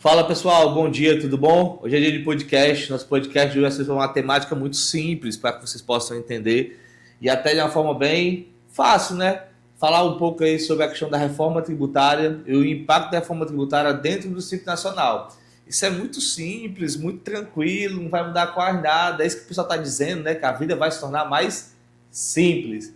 Fala pessoal, bom dia, tudo bom? Hoje é dia de podcast. Nosso podcast de hoje vai ser uma temática muito simples para que vocês possam entender e até de uma forma bem fácil, né? Falar um pouco aí sobre a questão da reforma tributária e o impacto da reforma tributária dentro do Simples Nacional. Isso é muito simples, muito tranquilo, não vai mudar quase nada. É isso que o pessoal está dizendo, né? Que a vida vai se tornar mais simples.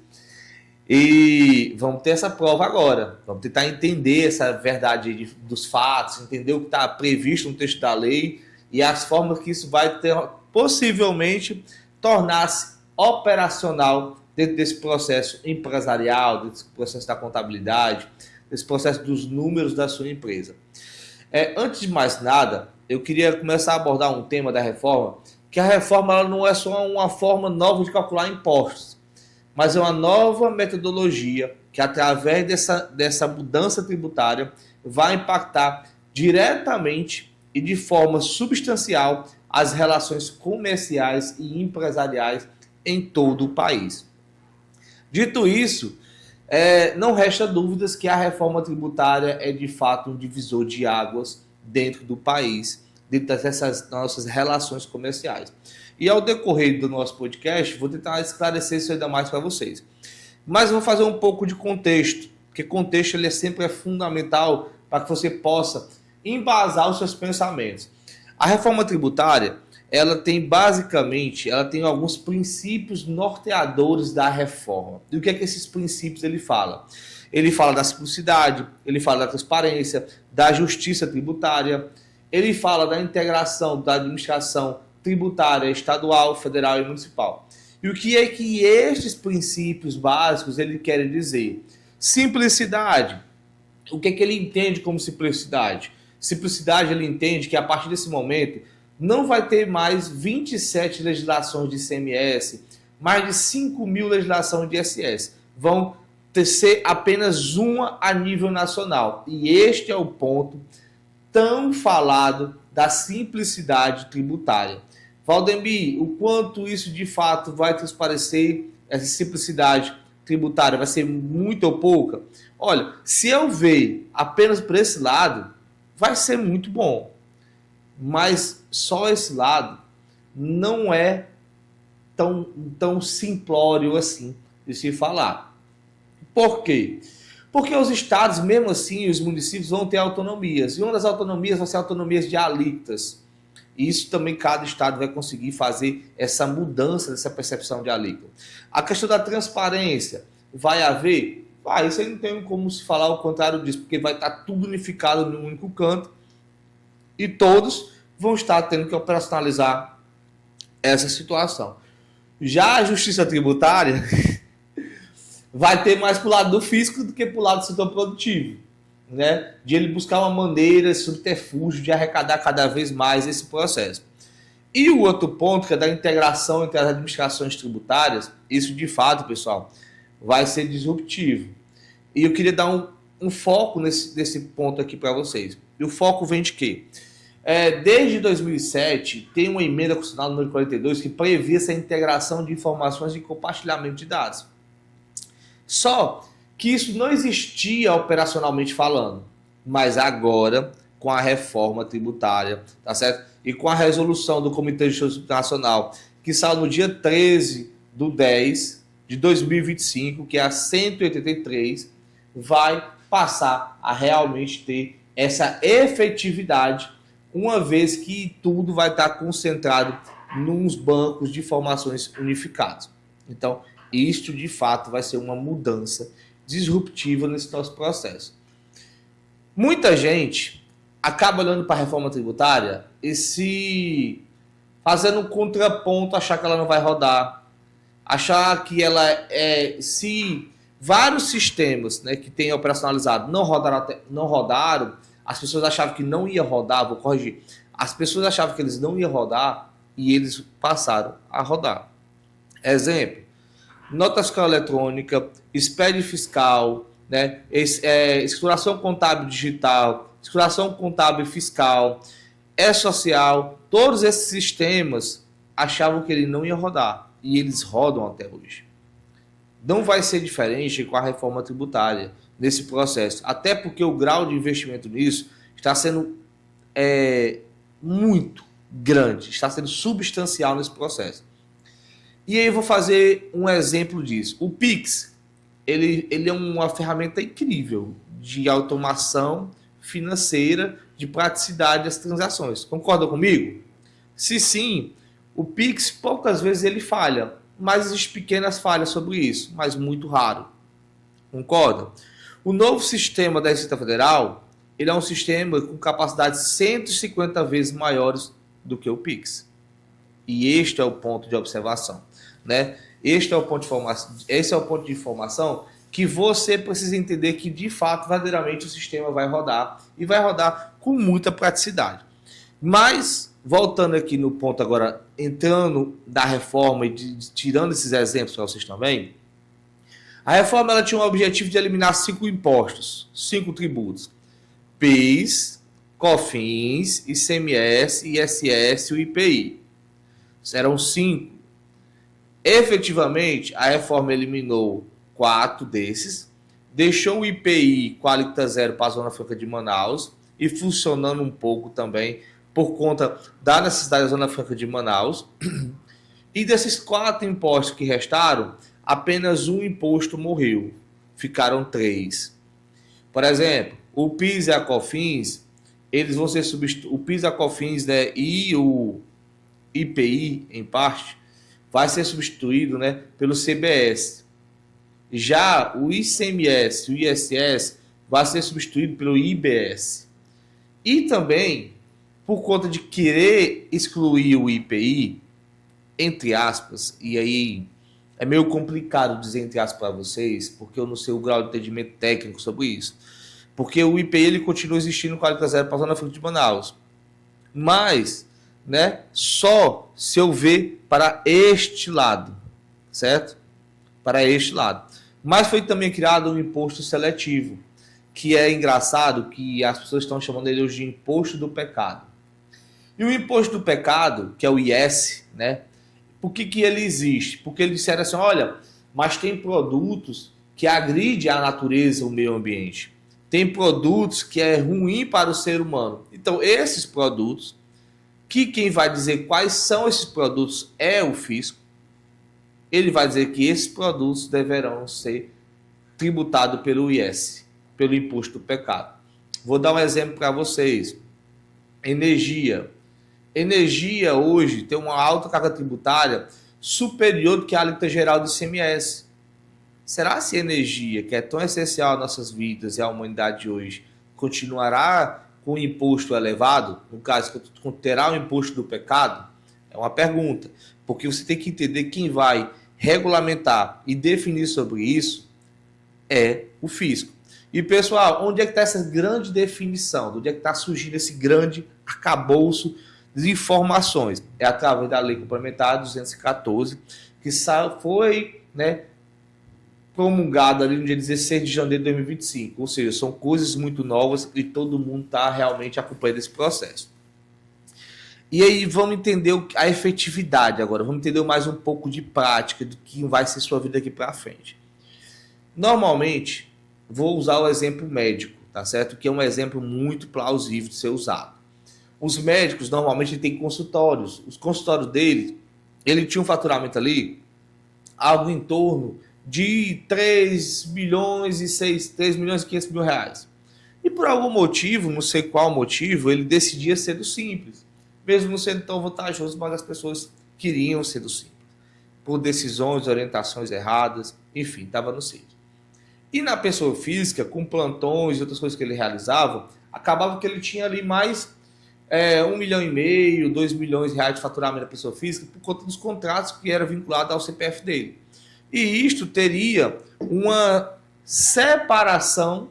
E vamos ter essa prova agora. Vamos tentar entender essa verdade dos fatos, entender o que está previsto no texto da lei e as formas que isso vai ter, possivelmente tornar-se operacional dentro desse processo empresarial, desse processo da contabilidade, desse processo dos números da sua empresa. Antes de mais nada, eu queria começar a abordar um tema da reforma, que a reforma ela não é só uma forma nova de calcular impostos, mas é uma nova metodologia que, através dessa mudança tributária, vai impactar diretamente e de forma substancial as relações comerciais e empresariais em todo o país. Dito isso, não resta dúvidas que a reforma tributária é de fato um divisor de águas dentro do país, dentro dessas nossas relações comerciais. E ao decorrer do nosso podcast, vou tentar esclarecer isso ainda mais para vocês. Mas vou fazer um pouco de contexto, porque contexto ele sempre é fundamental para que você possa embasar os seus pensamentos. A reforma tributária, ela tem alguns princípios norteadores da reforma. E o que é que esses princípios ele fala? Ele fala da simplicidade, ele fala da transparência, da justiça tributária, ele fala da integração da administração tributária estadual, federal e municipal. E o que é que estes princípios básicos ele querem dizer? Simplicidade. O que é que ele entende como simplicidade? Simplicidade ele entende que a partir desse momento não vai ter mais 27 legislações de ICMS, mais de 5.000 legislações de ISS. Vão ser apenas uma a nível nacional. E este é o ponto tão falado da simplicidade tributária. Valdemir, o quanto isso de fato vai transparecer essa simplicidade tributária? Vai ser muito ou pouca? Olha, se eu ver apenas por esse lado, vai ser muito bom. Mas só esse lado não é tão simplório assim de se falar. Por quê? Porque os estados, mesmo assim, os municípios vão ter autonomias. E uma das autonomias vai ser autonomias de alíquotas. E isso também cada estado vai conseguir fazer essa mudança dessa percepção de alíquota. A questão da transparência, vai haver? Vai, isso aí não tem como se falar o contrário disso, porque vai estar tudo unificado num único canto e todos vão estar tendo que operacionalizar essa situação. Já a justiça tributária vai ter mais para o lado do fisco do que para o lado do setor produtivo, né? De ele buscar uma maneira, subterfúgio de arrecadar cada vez mais esse processo. E o outro ponto, que é da integração entre as administrações tributárias, isso de fato, pessoal, vai ser disruptivo. E eu queria dar um foco nesse ponto aqui para vocês. E o foco vem de quê? Desde 2007, tem uma emenda constitucional número 42 que previa essa integração de informações e compartilhamento de dados. Só que isso não existia operacionalmente falando, mas agora, com a reforma tributária, tá certo? E com a resolução do Comitê de Justiça Nacional, que saiu no dia 13/10/2025, que é a 183, vai passar a realmente ter essa efetividade, uma vez que tudo vai estar concentrado nos bancos de informações unificados. Então, isto de fato vai ser uma mudança disruptiva nesse nosso processo. Muita gente acaba olhando para a reforma tributária e se fazendo um contraponto, achar que ela não vai rodar, achar que ela se vários sistemas, né, que tem operacionalizado não rodaram, as pessoas achavam que não ia rodar, vou corrigir, as pessoas achavam que eles não iam rodar e eles passaram a rodar. Exemplo, nota fiscal eletrônica, SPED fiscal, né? Escrituração contábil digital, escrituração contábil fiscal, social, todos esses sistemas achavam que ele não ia rodar e eles rodam até hoje. Não vai ser diferente com a reforma tributária nesse processo, até porque o grau de investimento nisso está sendo muito grande, está sendo substancial nesse processo. E aí eu vou fazer um exemplo disso. O Pix, ele é uma ferramenta incrível de automação financeira, de praticidade das transações. Concorda comigo? Se sim, o Pix poucas vezes ele falha, mas existem pequenas falhas sobre isso, mas muito raro. Concorda? O novo sistema da Receita Federal, ele é um sistema com capacidade 150 vezes maiores do que o Pix. E este é o ponto de observação, né? Esse é o ponto de informação que você precisa entender que, de fato, verdadeiramente o sistema vai rodar e vai rodar com muita praticidade. Mas, voltando aqui no ponto agora, entrando da reforma e tirando esses exemplos para vocês também, a reforma ela tinha o objetivo de eliminar 5 impostos, 5 tributos: PIS, COFINS, ICMS, ISS e o IPI. Eram 5. Efetivamente, a reforma eliminou 4 desses, deixou o IPI com a alíquota zero para a Zona Franca de Manaus e funcionando um pouco também por conta da necessidade da Zona Franca de Manaus. E desses 4 impostos que restaram, apenas um imposto morreu. Ficaram 3. Por exemplo, o PIS e a COFINS, eles vão ser substituídos. O PIS, a COFINS, né, e o IPI, em parte, vai ser substituído, né, pelo CBS. Já o ICMS e o ISS vai ser substituído pelo IBS. E também, por conta de querer excluir o IPI, entre aspas, e aí é meio complicado dizer entre aspas para vocês, porque eu não sei o grau de entendimento técnico sobre isso. Porque o IPI ele continua existindo com a alíquota zero para a Zona Franca de Manaus. Mas, né, só se eu ver para este lado, certo? Para este lado. Mas foi também criado um imposto seletivo, que é engraçado que as pessoas estão chamando ele hoje de imposto do pecado. E o imposto do pecado, que é o IS, né? Por que ele existe? Porque eles disseram assim, olha, mas tem produtos que agridem a natureza, o meio ambiente. Tem produtos que é ruim para o ser humano. Então, esses produtos, que quem vai dizer quais são esses produtos é o fisco, ele vai dizer que esses produtos deverão ser tributados pelo IS, pelo imposto do pecado. Vou dar um exemplo para vocês. Energia. Energia hoje tem uma alta carga tributária superior do que a alíquota geral do ICMS. Será se a energia, que é tão essencial às nossas vidas e à humanidade hoje, continuará com o imposto elevado? No caso, terá o imposto do pecado? É uma pergunta. Porque você tem que entender quem vai regulamentar e definir sobre isso é o fisco. E, pessoal, onde é que está essa grande definição? Onde é que está surgindo esse grande arcabouço de informações? É através da Lei Complementar 214, que foi, né, promulgada ali no dia 16 de janeiro de 2025. Ou seja, são coisas muito novas e todo mundo está realmente acompanhando esse processo. E aí vamos entender a efetividade agora, vamos entender mais um pouco de prática do que vai ser sua vida aqui para frente. Normalmente, vou usar o exemplo médico, tá certo? Que é um exemplo muito plausível de ser usado. Os médicos normalmente têm consultórios. Os consultórios dele, ele tinha um faturamento ali, algo em torno de 3 milhões e 500 mil reais. E por algum motivo, não sei qual motivo, ele decidia ser do Simples. Mesmo não sendo tão vantajoso, mas as pessoas queriam ser do Simples. Por decisões, orientações erradas, enfim, estava no Simples. E na pessoa física, com plantões e outras coisas que ele realizava, acabava que ele tinha ali mais 1,5 milhão, 2 milhões de reais de faturamento da pessoa física por conta dos contratos que era vinculado ao CPF dele. E isto teria uma separação,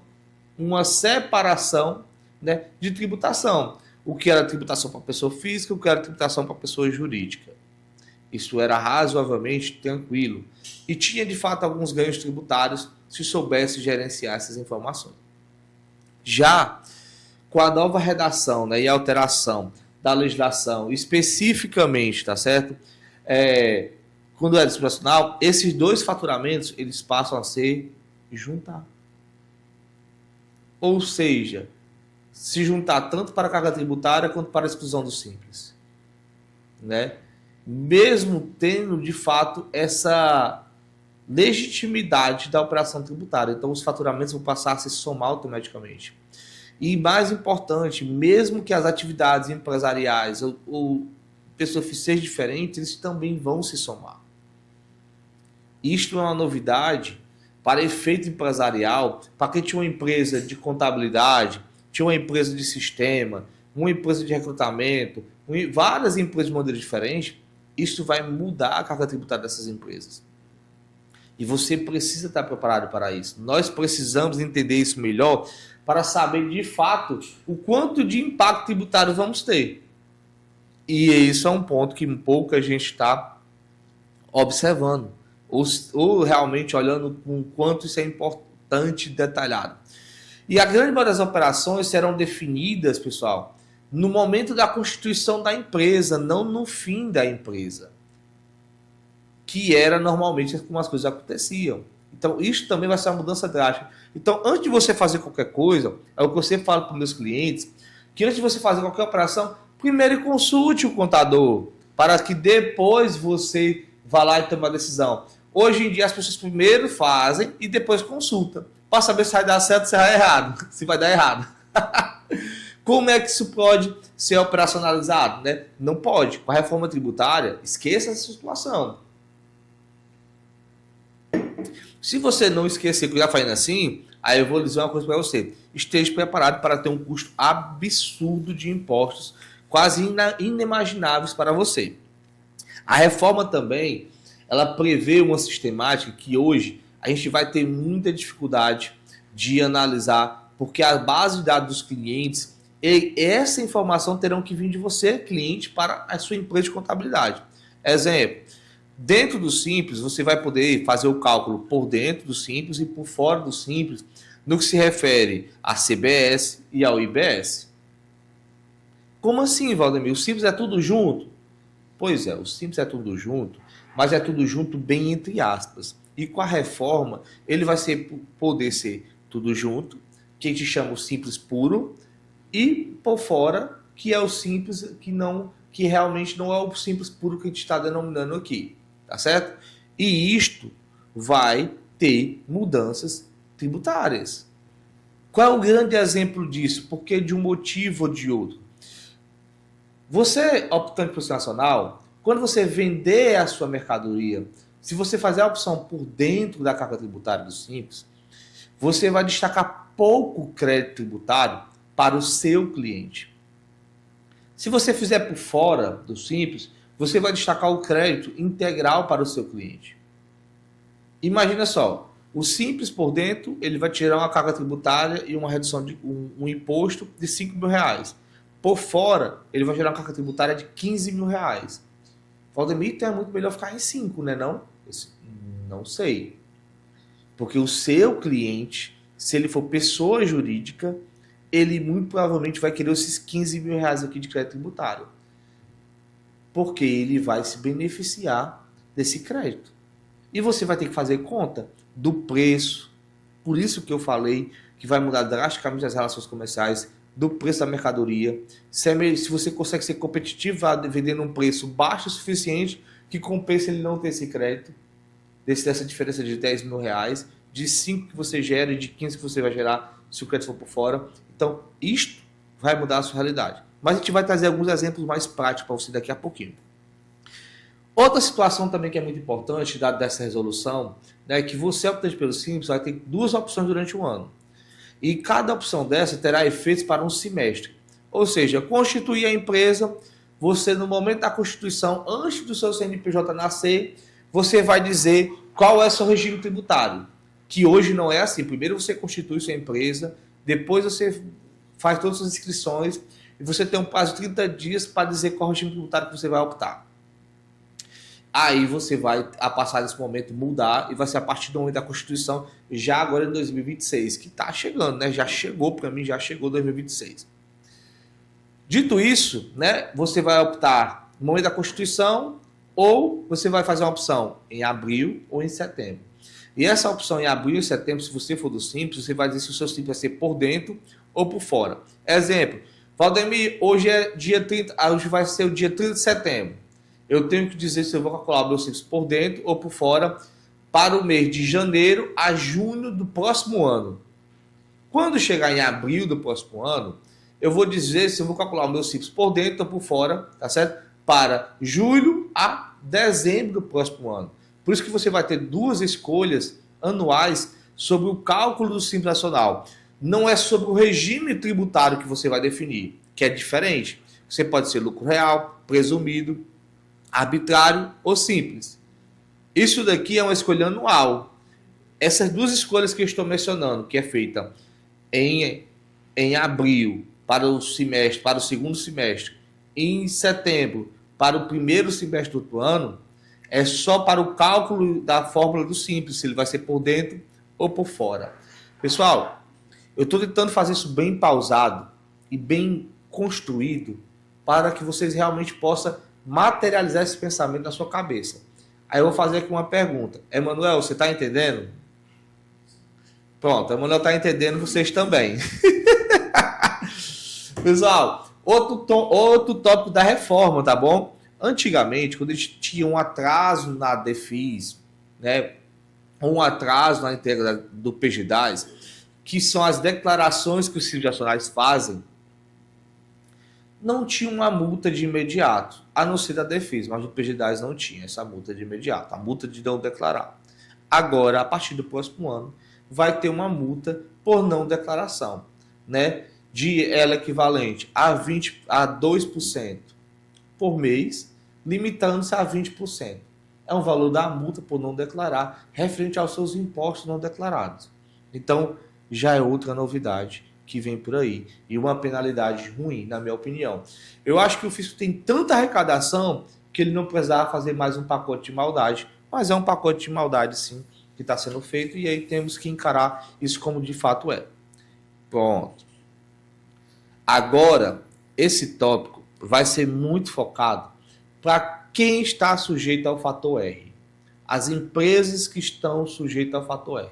né, de tributação. O que era tributação para pessoa física, o que era tributação para pessoa jurídica. Isso era razoavelmente tranquilo. E tinha, de fato, alguns ganhos tributários se soubesse gerenciar essas informações. Já com a nova redação, né, e alteração da legislação, especificamente, tá certo? Quando é discriminacional, esses dois faturamentos, eles passam a ser juntar. Ou seja, se juntar tanto para a carga tributária quanto para a exclusão do simples, né? Mesmo tendo de fato essa legitimidade da operação tributária. Então os faturamentos vão passar a se somar automaticamente. E mais importante, mesmo que as atividades empresariais ou pessoas sejam diferentes, eles também vão se somar. Isto é uma novidade para efeito empresarial, para quem tinha uma empresa de contabilidade, tinha uma empresa de sistema, uma empresa de recrutamento, várias empresas de modelo diferente, isso vai mudar a carga tributária dessas empresas. E você precisa estar preparado para isso. Nós precisamos entender isso melhor para saber de fato o quanto de impacto tributário vamos ter. E isso é um ponto que pouca gente está observando. Ou realmente olhando com quanto isso é importante e detalhado. E a grande maioria das operações serão definidas, pessoal, no momento da constituição da empresa, não no fim da empresa. Que era normalmente como as coisas aconteciam. Então, isso também vai ser uma mudança drástica. Então, antes de você fazer qualquer coisa, é o que eu sempre falo para os meus clientes, que antes de você fazer qualquer operação, primeiro consulte o contador, para que depois você vá lá e tome uma decisão. Hoje em dia, as pessoas primeiro fazem e depois consultam, para saber se vai dar certo ou se vai dar errado. Se vai dar errado. Como é que isso pode ser operacionalizado, né? Não pode. Com a reforma tributária, esqueça essa situação. Se você não esquecer que eu já falei assim, aí eu vou dizer uma coisa para você. Esteja preparado para ter um custo absurdo de impostos, quase inimagináveis para você. A reforma também, ela prevê uma sistemática que hoje a gente vai ter muita dificuldade de analisar, porque a base de dados dos clientes, essa informação terão que vir de você, cliente, para a sua empresa de contabilidade. Exemplo, dentro do Simples, você vai poder fazer o cálculo por dentro do Simples e por fora do Simples, no que se refere a CBS e ao IBS. Como assim, Valdemir? O Simples é tudo junto? Pois é, o Simples é tudo junto, mas é tudo junto bem entre aspas. E com a reforma, ele vai poder ser tudo junto, que a gente chama o Simples puro, e por fora, que é o Simples que realmente não é o Simples puro que a gente está denominando aqui. Tá certo? E isto vai ter mudanças tributárias. Qual é o grande exemplo disso? Porque de um motivo ou de outro. Você, optante por nacional, quando você vender a sua mercadoria, se você fazer a opção por dentro da carga tributária do Simples, você vai destacar pouco crédito tributário para o seu cliente. Se você fizer por fora do Simples, você vai destacar o crédito integral para o seu cliente. Imagina só, o Simples por dentro, ele vai tirar uma carga tributária e uma redução de um imposto de R$5.000. Por fora, ele vai gerar uma carga tributária de R$15.000. Valdemir, então é muito melhor ficar em 5, né? Não sei. Porque o seu cliente, se ele for pessoa jurídica, ele muito provavelmente vai querer esses R$15.000 aqui de crédito tributário. Porque ele vai se beneficiar desse crédito. E você vai ter que fazer conta do preço. Por isso que eu falei que vai mudar drasticamente as relações comerciais, do preço da mercadoria. Se você consegue ser competitivo vendendo um preço baixo o suficiente que compense ele não ter esse crédito, dessa diferença de R$10.000, de 5 que você gera e de 15 que você vai gerar se o crédito for por fora. Então, isto vai mudar a sua realidade. Mas a gente vai trazer alguns exemplos mais práticos para você daqui a pouquinho. Outra situação também que é muito importante, dada dessa resolução, né, é que você, optante pelo Simples, vai ter 2 opções durante o ano. E cada opção dessa terá efeitos para um semestre. Ou seja, constituir a empresa, você no momento da constituição, antes do seu CNPJ nascer, você vai dizer qual é o seu regime tributário. Que hoje não é assim. Primeiro você constitui sua empresa, depois você faz todas as inscrições e você tem um prazo de 30 dias para dizer qual regime tributário que você vai optar. Aí você vai, a passar desse momento, mudar e vai ser a partir do momento da Constituição, já agora em 2026, que está chegando, né? Já chegou para mim, já chegou 2026. Dito isso, né? Você vai optar no momento da Constituição ou você vai fazer uma opção em abril ou em setembro. E essa opção em abril e setembro, se você for do Simples, você vai dizer se o seu Simples vai ser por dentro ou por fora. Exemplo, Valdemir, hoje é dia 30, hoje vai ser o dia 30 de setembro. Eu tenho que dizer se eu vou calcular o meu Simples por dentro ou por fora para o mês de janeiro a junho do próximo ano. Quando chegar em abril do próximo ano, eu vou dizer se eu vou calcular o meu Simples por dentro ou por fora, tá certo? Para julho a dezembro do próximo ano. Por isso que você vai ter duas escolhas anuais sobre o cálculo do Simples Nacional. Não é sobre o regime tributário que você vai definir, que é diferente. Você pode ser lucro real, presumido, arbitrário ou simples. Isso daqui é uma escolha anual. Essas duas escolhas que eu estou mencionando, que é feita em abril para o semestre, para o segundo semestre, em setembro para o primeiro semestre do outro ano, é só para o cálculo da fórmula do Simples, se ele vai ser por dentro ou por fora. Pessoal, eu estou tentando fazer isso bem pausado e bem construído para que vocês realmente possam materializar esse pensamento na sua cabeça. Aí eu vou fazer aqui uma pergunta. Emanuel, você está entendendo? Pronto, Emanuel está entendendo, vocês também. Pessoal, outro tópico da reforma, tá bom? Antigamente, quando a gente tinha um atraso na DEFIS, né, um atraso na entrega do PGDAS, que são as declarações que os Simples Nacionais fazem, não tinha uma multa de imediato, a não ser da DEFIS, mas o PGDAS não tinha essa multa de imediato, a multa de não declarar. Agora, a partir do próximo ano, vai ter uma multa por não declaração, né? De ela equivalente a 2% por mês, limitando-se a 20%. É o valor da multa por não declarar, referente aos seus impostos não declarados. Então, já é outra novidade que vem por aí. E uma penalidade ruim, na minha opinião. Eu acho que o fisco tem tanta arrecadação que ele não precisava fazer mais um pacote de maldade, mas é um pacote de maldade, sim, que está sendo feito, e aí temos que encarar isso como de fato é. Pronto. Agora, esse tópico vai ser muito focado para quem está sujeito ao fator R. As empresas que estão sujeitas ao fator R.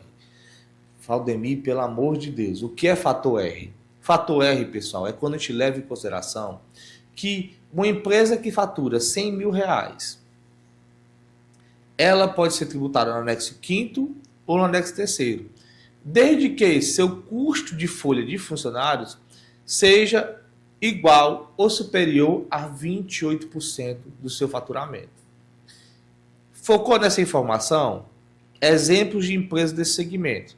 Valdemir, pelo amor de Deus, o que é fator R? Fator R, pessoal, é quando a gente leva em consideração que uma empresa que fatura 100 mil reais, ela pode ser tributada no anexo 5º ou no anexo 3º, desde que seu custo de folha de funcionários seja igual ou superior a 28% do seu faturamento. Focou nessa informação? Exemplos de empresas desse segmento.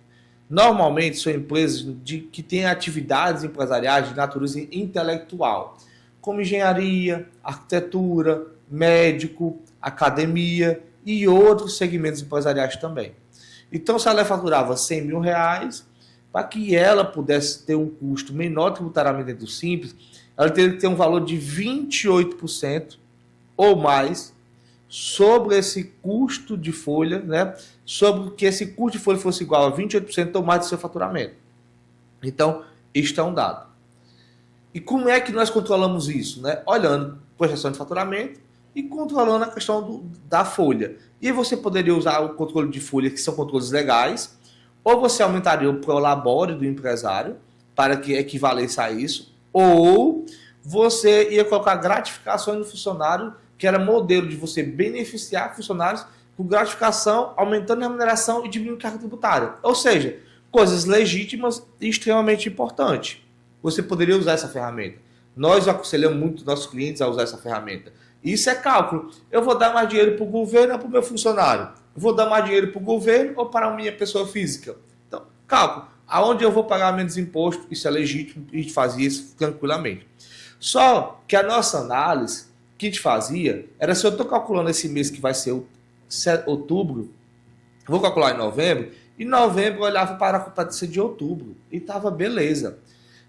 Normalmente são empresas que têm atividades empresariais de natureza intelectual, como engenharia, arquitetura, médico, academia e outros segmentos empresariais também. Então, se ela faturava 100 mil reais, para que ela pudesse ter um custo menor tributariamente do Simples, ela teria que ter um valor de 28% ou mais sobre esse custo de folha, né? Sobre que esse custo de folha fosse igual a 28% ou mais do seu faturamento. Então, isto é um dado. E como é que nós controlamos isso? Né? Olhando projeção de faturamento e controlando a questão da folha. E aí você poderia usar o controle de folha, que são controles legais, ou você aumentaria o prolabore do empresário para que equivalesse a isso, ou você ia colocar gratificações no funcionário, que era modelo de você beneficiar funcionários com gratificação, aumentando a remuneração e diminuindo a carga tributária. Ou seja, coisas legítimas e extremamente importantes. Você poderia usar essa ferramenta. Nós aconselhamos muito nossos clientes a usar essa ferramenta. Isso é cálculo. Eu vou dar mais dinheiro para o governo ou para o meu funcionário? Eu vou dar mais dinheiro para o governo ou para a minha pessoa física? Então, cálculo. Aonde eu vou pagar menos imposto? Isso é legítimo e a gente fazia isso tranquilamente. Só que a nossa análise que a gente fazia era, se eu estou calculando esse mês que vai ser outubro, vou calcular em novembro, e em novembro eu olhava para a competência de outubro e estava beleza.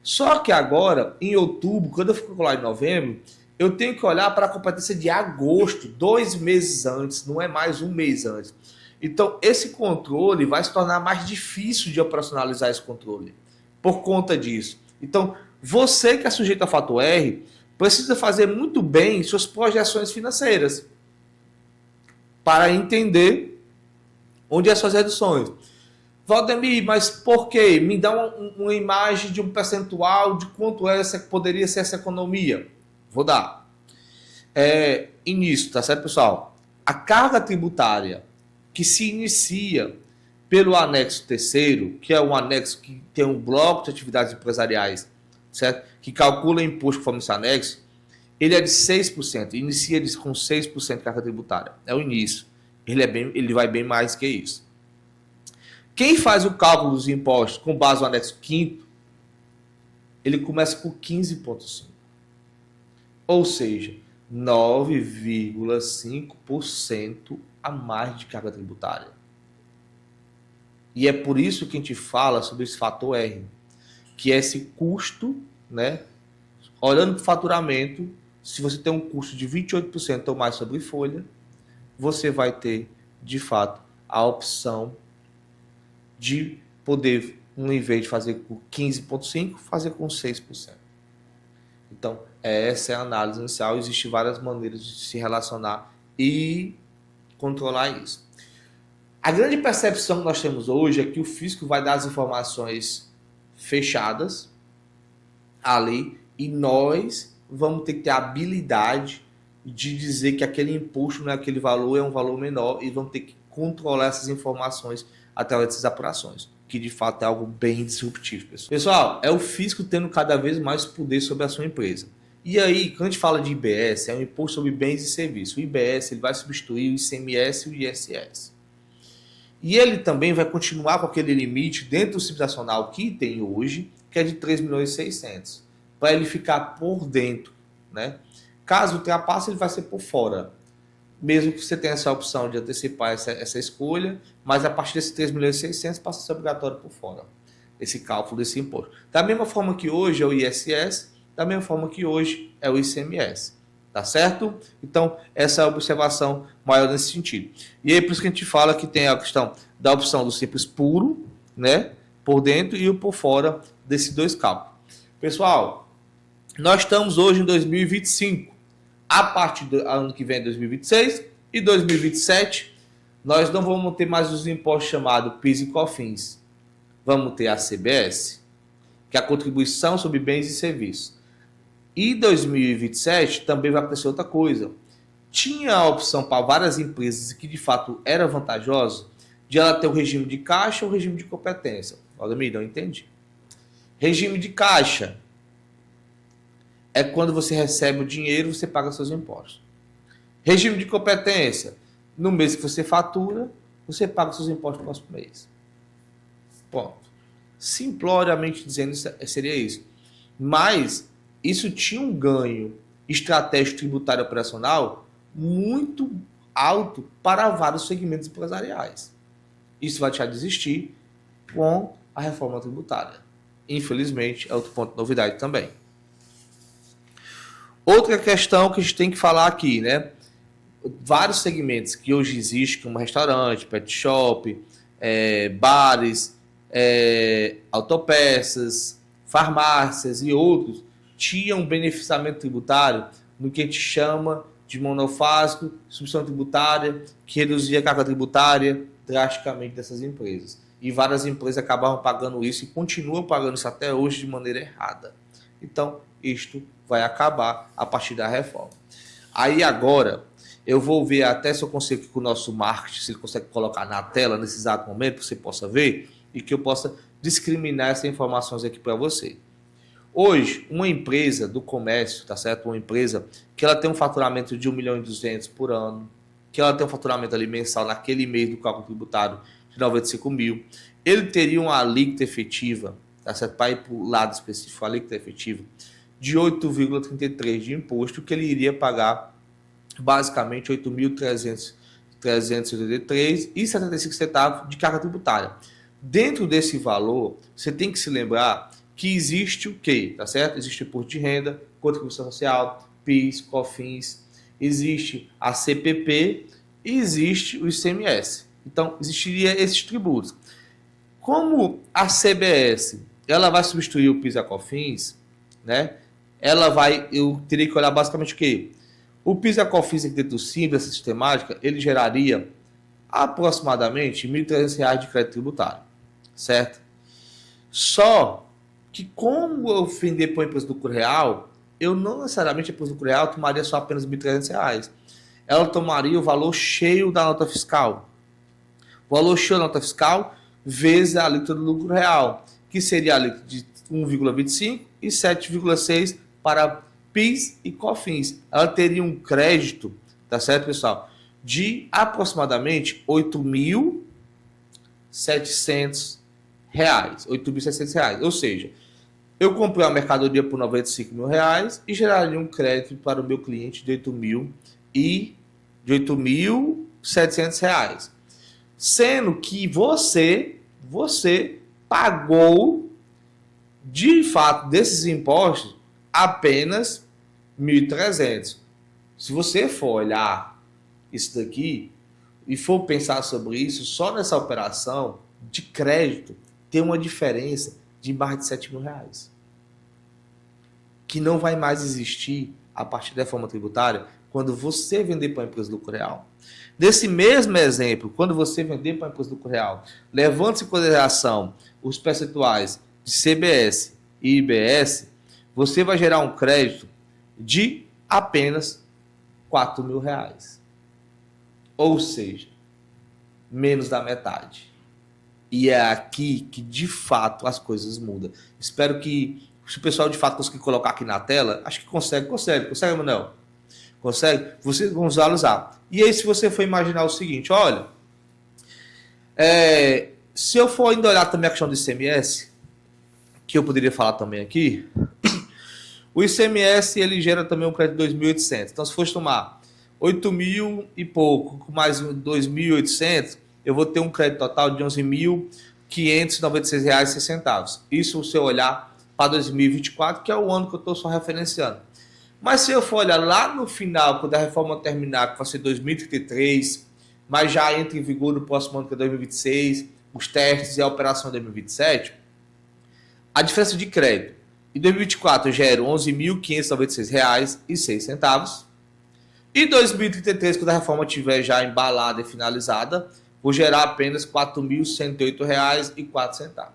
Só que agora, em outubro, quando eu for calcular em novembro, eu tenho que olhar para a competência de agosto, 2 meses antes, não é mais um mês antes. Então, esse controle vai se tornar mais difícil de operacionalizar esse controle, por conta disso. Então, você que é sujeito a fator R, precisa fazer muito bem suas projeções financeiras para entender Onde essas reduções? Valdemir, mas por quê? Me dá uma imagem de um percentual de quanto poderia ser essa economia. Vou dar. Início, tá certo, pessoal? A carga tributária que se inicia pelo anexo terceiro, que é um anexo que tem um bloco de atividades empresariais, certo? Que calcula imposto conforme esse anexo, ele é de 6%. Inicia ele com 6% de carga tributária. É o início. Ele vai bem mais que isso. Quem faz o cálculo dos impostos com base no anexo 5º, ele começa com 15,5%. Ou seja, 9,5% a mais de carga tributária. E é por isso que a gente fala sobre esse fator R, que é esse custo, né? Olhando para o faturamento, se você tem um custo de 28% ou mais sobre folha, você vai ter, de fato, a opção de poder, em vez de fazer com 15,5%, fazer com 6%. Então, essa é a análise inicial. Existem várias maneiras de se relacionar e controlar isso. A grande percepção que nós temos hoje é que o fisco vai dar as informações fechadas ali e nós vamos ter que ter a habilidade de dizer que aquele imposto não é aquele valor, é um valor menor, e vamos ter que controlar essas informações através dessas apurações, que de fato é algo bem disruptivo, pessoal. Pessoal, é o fisco tendo cada vez mais poder sobre a sua empresa. E aí, quando a gente fala de IBS, é um imposto sobre bens e serviços. O IBS ele vai substituir o ICMS e o ISS. E ele também vai continuar com aquele limite dentro do Simples Nacional que tem hoje, que é de 3.600.000, para ele ficar por dentro, né? Caso ultrapasse, ele vai ser por fora. Mesmo que você tenha essa opção de antecipar essa escolha, mas a partir desses 3.600.000 passa a ser obrigatório por fora, esse cálculo desse imposto. Da mesma forma que hoje é o ISS, da mesma forma que hoje é o ICMS. Tá certo? Então, essa é a observação maior nesse sentido. E aí, por isso que a gente fala que tem a questão da opção do simples puro, né? Por dentro e o por fora desses dois cálculos. Pessoal, nós estamos hoje em 2025. A partir do ano que vem, 2026 e 2027, nós não vamos ter mais os impostos chamados PIS e COFINS. Vamos ter a CBS, que é a contribuição sobre bens e serviços. E 2027 também vai acontecer outra coisa. Tinha a opção para várias empresas que de fato era vantajosa de ela ter o regime de caixa ou o regime de competência. Olha, não entendi. Regime de caixa é quando você recebe o dinheiro, você paga seus impostos. Regime de competência, no mês que você fatura, você paga seus impostos no próximo mês. Ponto. Simploriamente dizendo, seria isso. Mas isso tinha um ganho estratégico tributário operacional muito alto para vários segmentos empresariais. Isso vai deixar de existir com a reforma tributária. Infelizmente, é outro ponto de novidade também. Outra questão que a gente tem que falar aqui, né? Vários segmentos que hoje existem, como restaurante, pet shop, bares, autopeças, farmácias e outros, tinham um beneficiamento tributário no que a gente chama de monofásico, substituição tributária, que reduzia a carga tributária drasticamente dessas empresas. E várias empresas acabavam pagando isso e continuam pagando isso até hoje de maneira errada. Então, isto vai acabar a partir da reforma. Aí agora, eu vou ver até se eu consigo com o nosso marketing, se ele consegue colocar na tela nesse exato momento, para você possa ver, e que eu possa discriminar essas informações aqui para você. Hoje, uma empresa do comércio, tá certo? Uma empresa que ela tem um faturamento de 1.200.000 por ano, que ela tem um faturamento ali mensal naquele mês do cálculo tributário de 95 mil, ele teria uma alíquota efetiva, tá certo? Para ir para o lado específico, a alíquota efetiva de 8,33% de imposto, que ele iria pagar basicamente 8.383,75 de carga tributária. Dentro desse valor, você tem que se lembrar que existe o quê? Tá certo? Existe o imposto de renda, contribuição social, PIS, COFINS, existe a CPP e existe o ICMS. Então, existiria esses tributos. Como a CBS ela vai substituir o PIS e a COFINS, né? Eu teria que olhar basicamente o quê? O PIS e a COFINS aqui dentro do Simples, essa sistemática, ele geraria aproximadamente R$ 1.300 de crédito tributário, certo? Só que como eu vender para a empresa do lucro real, eu não necessariamente a empresa do lucro real tomaria só apenas R$ 1.300. Ela tomaria o valor cheio da nota fiscal. O valor cheio da nota fiscal vezes a alíquota do lucro real, que seria a alíquota de 1,25 e 7,6 para PIS e COFINS. Ela teria um crédito, tá certo, pessoal, de aproximadamente R$ 8.700. R$ 8.600. Ou seja, eu comprei uma mercadoria por R$ 95 mil e geraria um crédito para o meu cliente de R$ 8.700. Sendo que você pagou, de fato, desses impostos, apenas 1.300. Se você for olhar isso daqui e for pensar sobre isso, só nessa operação de crédito tem uma diferença de mais de R$ 7.000. Que não vai mais existir a partir da reforma tributária quando você vender para a empresa do lucro real. Nesse mesmo exemplo, quando você vender para a empresa do lucro real, levando-se em consideração os percentuais de CBS e IBS, você vai gerar um crédito de apenas R$ 4.000. Ou seja, menos da metade. E é aqui que, de fato, as coisas mudam. Espero que, se o pessoal, de fato, conseguir colocar aqui na tela, acho que consegue, Manuel? Consegue? Vocês vão usar. E aí, se você for imaginar o seguinte, olha, se eu for ainda olhar também a questão do ICMS, que eu poderia falar também aqui, o ICMS, ele gera também um crédito de 2.800. Então, se for tomar 8.000 e pouco, com mais 2.800, eu vou ter um crédito total de R$ 11.596,06. Isso se eu olhar para 2024, que é o ano que eu estou só referenciando. Mas se eu for olhar lá no final, quando a reforma terminar, que vai ser 2033, mas já entra em vigor no próximo ano, que é 2026, os testes e a operação de 2027, a diferença de crédito em 2024 eu gero R$ 11.596,06. E 2033, quando a reforma estiver já embalada e finalizada, vou gerar apenas R$ 4.108,04.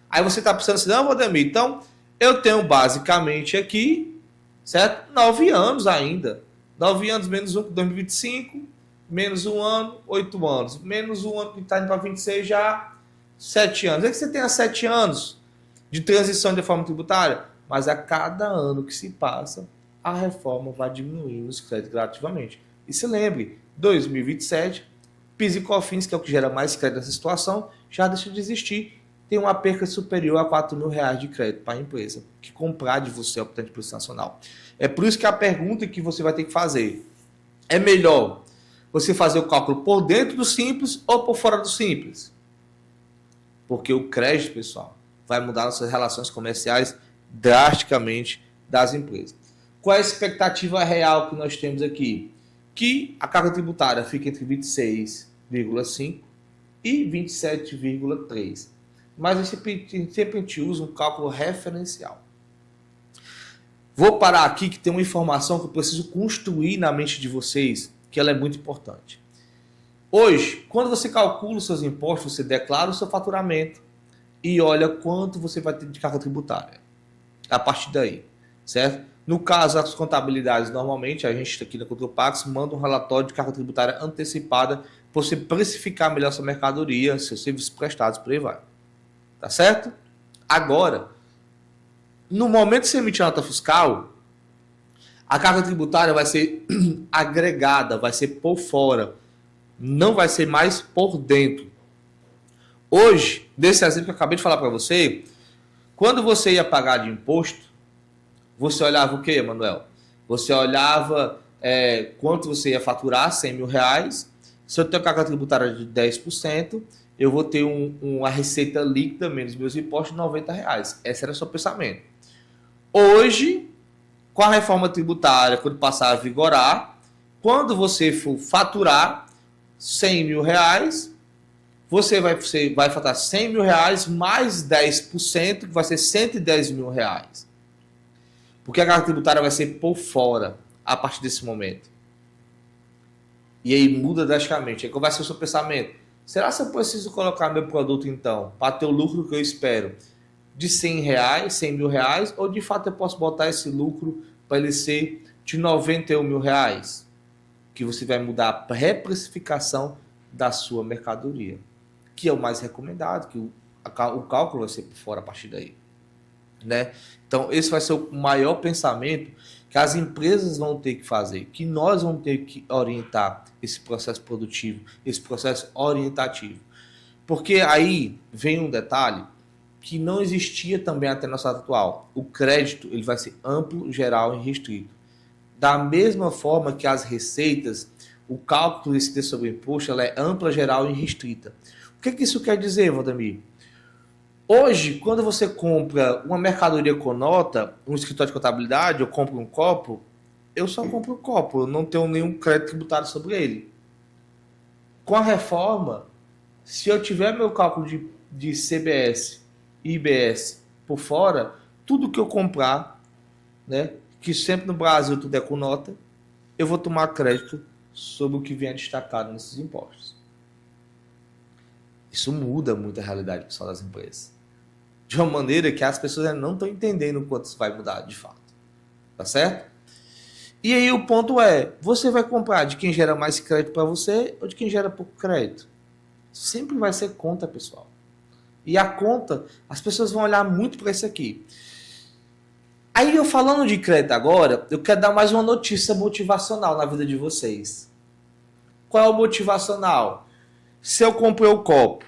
Aí você está pensando assim, não, Valdemir, então eu tenho basicamente aqui, certo? 9 anos ainda. 9 anos menos 1, 2025, menos 1 ano, 8 anos. Menos 1 ano que está indo para 26 já, 7 anos. É que você tenha 7 anos de transição de reforma tributária, mas a cada ano que se passa, a reforma vai diminuindo os créditos gradativamente. E se lembre, 2027, PIS e COFINS, que é o que gera mais crédito nessa situação, já deixa de existir. Tem uma perca superior a R$ 4.000 de crédito para a empresa que comprar de você ao potente preço nacional. É por isso que a pergunta que você vai ter que fazer é melhor você fazer o cálculo por dentro do Simples ou por fora do Simples? Porque o crédito, pessoal, vai mudar nossas relações comerciais drasticamente das empresas. Qual é a expectativa real que nós temos aqui? Que a carga tributária fica entre 26,5% e 27,3%. Mas sempre a gente usa um cálculo referencial. Vou parar aqui que tem uma informação que eu preciso construir na mente de vocês, que ela é muito importante. Hoje, quando você calcula os seus impostos, você declara o seu faturamento e olha quanto você vai ter de carga tributária. A partir daí, certo? No caso, as contabilidades, normalmente, a gente aqui na Contropax manda um relatório de carga tributária antecipada para você precificar melhor sua mercadoria, seus serviços prestados, por aí vai. Tá certo? Agora, no momento de você emitir a nota fiscal, a carga tributária vai ser agregada, vai ser por fora, não vai ser mais por dentro. Hoje, desse exemplo que eu acabei de falar para você, quando você ia pagar de imposto, você olhava o quê, Manuel? Você olhava quanto você ia faturar, R$ 100.000. Se eu tenho carga tributária de 10%, eu vou ter uma receita líquida menos meus impostos de R$ 90. Esse era o seu pensamento. Hoje, com a reforma tributária, quando passar a vigorar, quando você for faturar R$ 100.000, você vai faturar R$ 100.000 mais 10%, que vai ser R$ 110.000. Porque a carga tributária vai ser por fora a partir desse momento. E aí muda drasticamente. Aí qual vai ser o seu pensamento? Será que eu preciso colocar meu produto, então, para ter o lucro que eu espero? De R$ 100, 100 mil reais? Ou de fato eu posso botar esse lucro para ele ser de R$ 91 mil? Que você vai mudar a reprecificação da sua mercadoria. Que é o mais recomendado, que o cálculo vai ser por fora a partir daí. Né? Então, esse vai ser o maior pensamento que as empresas vão ter que fazer, que nós vamos ter que orientar esse processo produtivo, esse processo orientativo. Porque aí vem um detalhe que não existia também até nossa data atual. O crédito ele vai ser amplo, geral e restrito. Da mesma forma que as receitas, o cálculo desse sobre o imposto ela é ampla, geral e restrita. O que isso quer dizer, Valdemir? Hoje, quando você compra uma mercadoria com nota, um escritório de contabilidade, eu compro um copo, eu só compro um copo, eu não tenho nenhum crédito tributário sobre ele. Com a reforma, se eu tiver meu cálculo de CBS e IBS por fora, tudo que eu comprar, né, que sempre no Brasil tudo é com nota, eu vou tomar crédito sobre o que vier destacado nesses impostos. Isso muda muito a realidade pessoal das empresas. De uma maneira que as pessoas ainda não estão entendendo o quanto isso vai mudar de fato. Tá certo? E aí o ponto é, você vai comprar de quem gera mais crédito para você ou de quem gera pouco crédito? Sempre vai ser conta, pessoal. E a conta, as pessoas vão olhar muito para isso aqui. Aí eu falando de crédito agora, eu quero dar mais uma notícia motivacional na vida de vocês. Qual é o motivacional? Se eu comprei o copo,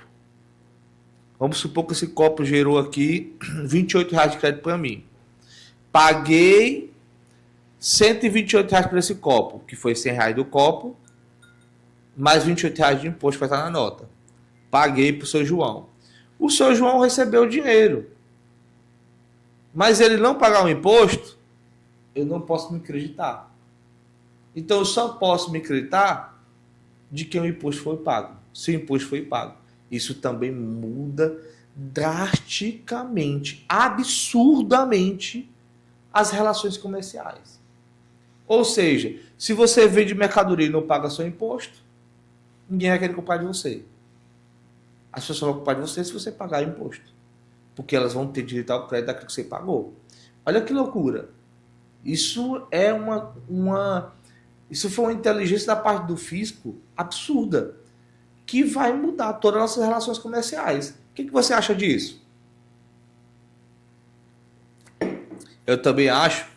vamos supor que esse copo gerou aqui R$ 28 de crédito para mim. Paguei R$ 128 por esse copo, que foi R$ 100 do copo, mais R$ 28 de imposto vai estar na nota. Paguei para o seu João. O seu João recebeu o dinheiro. Mas ele não pagar o imposto, eu não posso me acreditar. Então eu só posso me acreditar de que o imposto foi pago. Se o imposto foi pago. Isso também muda drasticamente, absurdamente, as relações comerciais. Ou seja, se você vende mercadoria e não paga seu imposto, ninguém vai querer comprar de você. As pessoas vão comprar de você se você pagar imposto. Porque elas vão ter direito ao crédito daquilo que você pagou. Olha que loucura. Isso é isso foi uma inteligência da parte do fisco absurda, que vai mudar todas as nossas relações comerciais. O que você acha disso? Eu também acho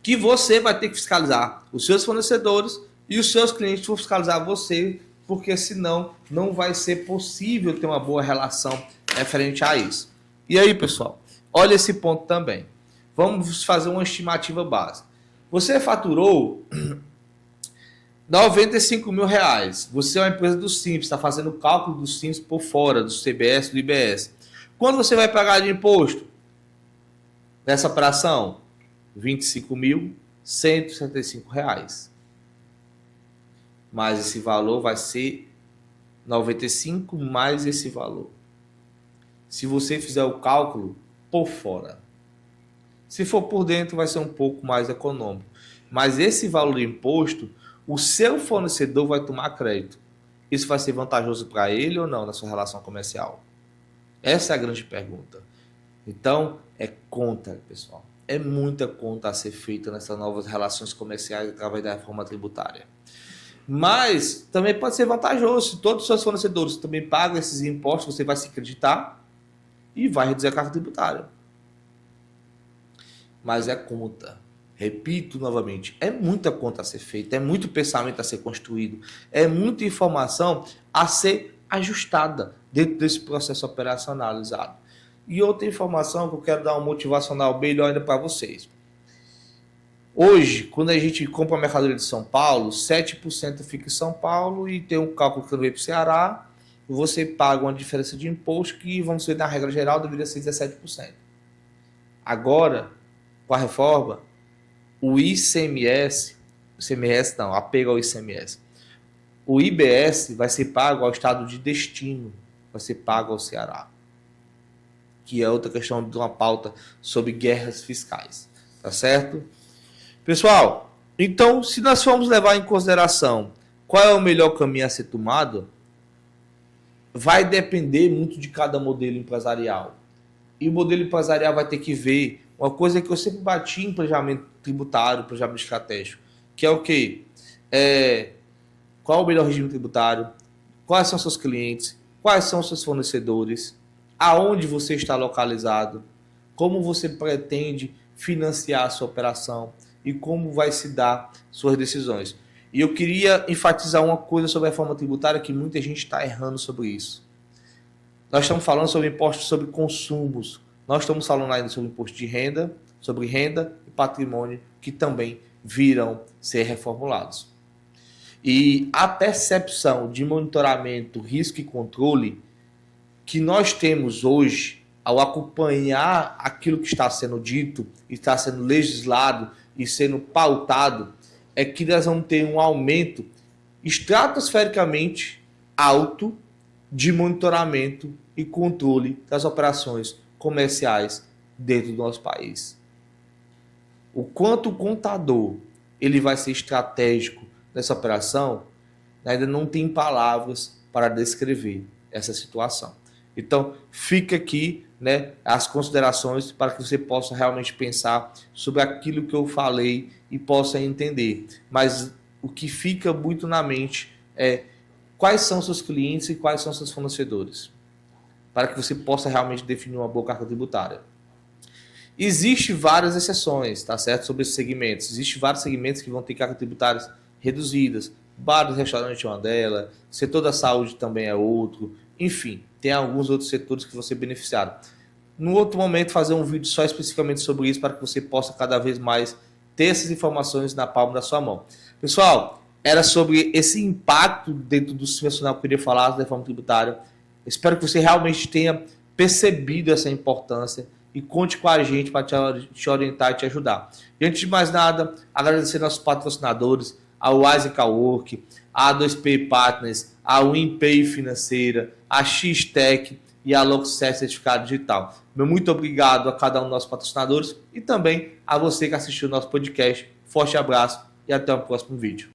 que você vai ter que fiscalizar os seus fornecedores e os seus clientes vão fiscalizar você, porque senão não vai ser possível ter uma boa relação referente a isso. E aí, pessoal, olha esse ponto também. Vamos fazer uma estimativa básica. Você faturou R$95 mil. Você é uma empresa do Simples, está fazendo o cálculo do Simples por fora, do CBS, do IBS. Quando você vai pagar de imposto nessa operação? R$25.175. Mas esse valor vai ser 95 mais esse valor. Se você fizer o cálculo por fora. Se for por dentro, vai ser um pouco mais econômico. Mas esse valor de imposto, o seu fornecedor vai tomar crédito. Isso vai ser vantajoso para ele ou não na sua relação comercial? Essa é a grande pergunta. Então, é conta, pessoal. É muita conta a ser feita nessas novas relações comerciais através da reforma tributária. Mas também pode ser vantajoso. Se todos os seus fornecedores também pagam esses impostos, você vai se acreditar e vai reduzir a carga tributária. Mas é conta. Repito novamente, é muita conta a ser feita, é muito pensamento a ser construído, é muita informação a ser ajustada dentro desse processo operacionalizado. E outra informação que eu quero dar um motivacional melhor ainda para vocês. Hoje, quando a gente compra a mercadoria de São Paulo, 7% fica em São Paulo e tem um cálculo que não veio para o Ceará, você paga uma diferença de imposto que, vamos ver, na regra geral, deveria ser 17%. Agora, com a reforma, o ICMS não, apego ao ICMS. O IBS vai ser pago ao estado de destino, vai ser pago ao Ceará. Que é outra questão de uma pauta sobre guerras fiscais. Tá certo? Pessoal, então, se nós formos levar em consideração qual é o melhor caminho a ser tomado, vai depender muito de cada modelo empresarial. E o modelo empresarial vai ter que ver uma coisa que eu sempre bati em planejamento tributário, planejamento estratégico, que é o quê? Qual é o melhor regime tributário? Quais são seus clientes? Quais são seus fornecedores? Aonde você está localizado? Como você pretende financiar a sua operação? E como vai se dar suas decisões? E eu queria enfatizar uma coisa sobre a reforma tributária que muita gente está errando sobre isso. Nós estamos falando sobre impostos sobre consumos. Nós estamos falando ainda sobre imposto de renda, sobre renda e patrimônio, que também virão ser reformulados. E a percepção de monitoramento, risco e controle que nós temos hoje, ao acompanhar aquilo que está sendo dito, está sendo legislado e sendo pautado, é que nós vamos ter um aumento estratosfericamente alto de monitoramento e controle das operações comerciais dentro do nosso país. O quanto o contador ele vai ser estratégico nessa operação, ainda não tem palavras para descrever essa situação. Então, fica aqui, né, as considerações para que você possa realmente pensar sobre aquilo que eu falei e possa entender. Mas o que fica muito na mente é quais são seus clientes e quais são seus fornecedores, para que você possa realmente definir uma boa carga tributária. Existem várias exceções, tá certo? Sobre esses segmentos. Existem vários segmentos que vão ter cargas tributárias reduzidas. Bares, restaurantes é uma delas, setor da saúde também é outro. Enfim, tem alguns outros setores que vão ser beneficiados. No outro momento, fazer um vídeo só especificamente sobre isso para que você possa cada vez mais ter essas informações na palma da sua mão. Pessoal, era sobre esse impacto dentro do sistema nacional que eu queria falar da reforma tributária. Espero que você realmente tenha percebido essa importância e conte com a gente para te orientar e te ajudar. E antes de mais nada, agradecer nossos patrocinadores, a Wise Cowork, a A2P Partners, a WinPay Financeira, a X-Tech e a Loxess Certificado Digital. Meu muito obrigado a cada um dos nossos patrocinadores e também a você que assistiu o nosso podcast. Forte abraço e até o próximo vídeo.